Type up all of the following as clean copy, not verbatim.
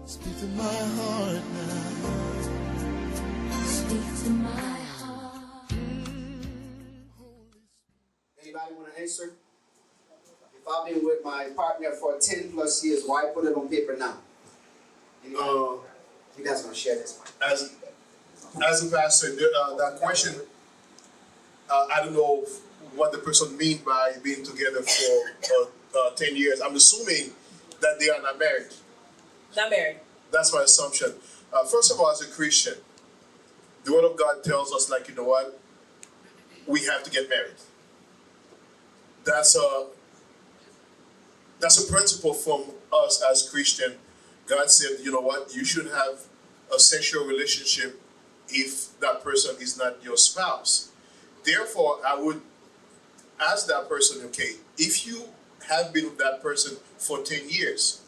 Speak to my heart now. Speak to my heart. Anybody want to answer? If I've been with my partner for 10 plus years, why put it on paper now? You guys gonna share this one? As a pastor, that question, I don't know what the person mean by being together for 10 years. I'm assuming that they are not married. Not married. That's my assumption. First of all, as a Christian, the Word of God tells us, like, you know what? We have to get married. That's a principle from us as Christian. God said, you know what? You should have a sexual relationship if that person is not your spouse. Therefore, I would ask that person, okay, if you have been with that person for 10 years,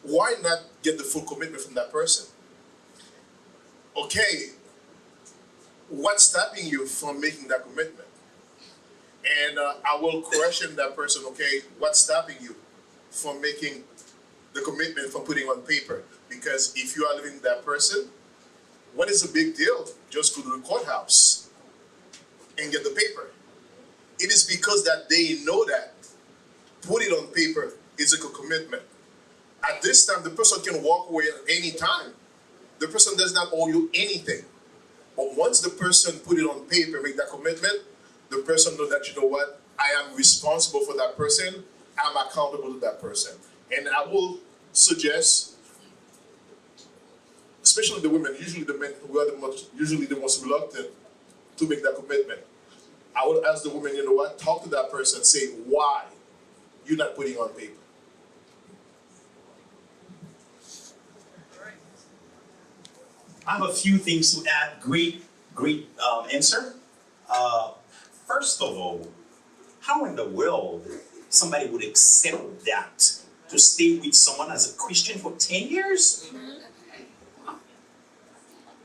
why not get the full commitment from that person? Okay, what's stopping you from making that commitment? And I will question that person, okay, what's stopping you from making the commitment, from putting on paper? Because if you are living with that person, what is the big deal? Just go to the courthouse and get the paper. It is because that they know that put it on paper is a good commitment. At this time, the person can walk away at any time. The person does not owe you anything. But once the person put it on paper, make that commitment, the person knows that, you know what, I am responsible for that person. I'm accountable to that person. And I will suggest, especially the women, usually the men who are usually the most reluctant to make that commitment. I would ask the woman, you know what, talk to that person, say why you're not putting on paper. I have a few things to add. Great answer. First of all, how in the world somebody would accept that to stay with someone as a Christian for 10 years?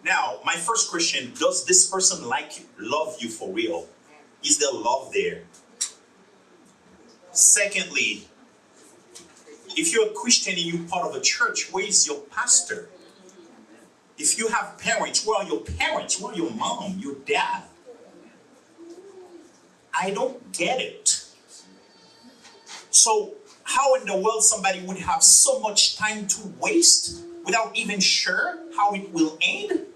Now, my first question, does this person love you for real? Is there love there? Secondly, if you're a Christian and you're part of a church, where is your pastor? If you have parents, where are your parents? Where are your mom, your dad? I don't get it. So how in the world somebody would have so much time to waste without even sure how it will end?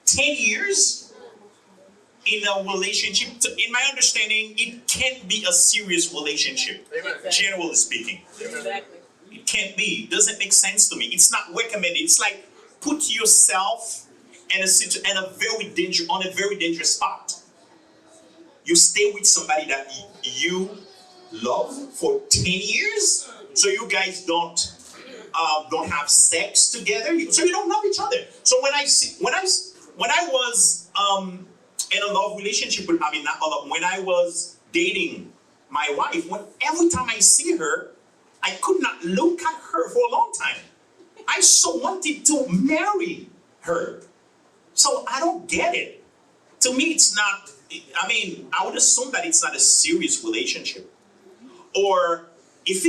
10 years in a relationship? In my understanding, it can't be a serious relationship, generally speaking. Exactly. It can't be. It doesn't make sense to me. It's not recommended. It's like put yourself on a very dangerous spot. You stay with somebody that you love for 10 years, so you guys don't have sex together, so you don't love each other. So when I was in a love relationship with, when I was dating my wife, every time I see her, I could not look at her for a long time. I so wanted to marry her. So I don't get it. To me, it's not, I would assume that it's not a serious relationship. Or if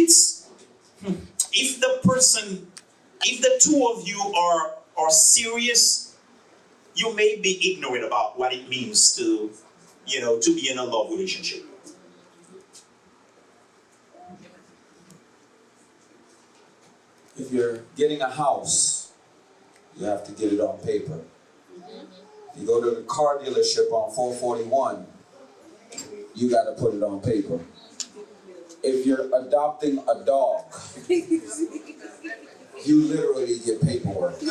the two of you are serious, you may be ignorant about what it means to be in a love relationship. If you're getting a house, you have to get it on paper. If you go to the car dealership on 441, you got to put it on paper. If you're adopting a dog, you literally get paperwork.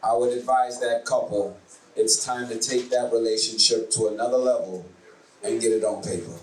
I would advise that couple, it's time to take that relationship to another level and get it on paper.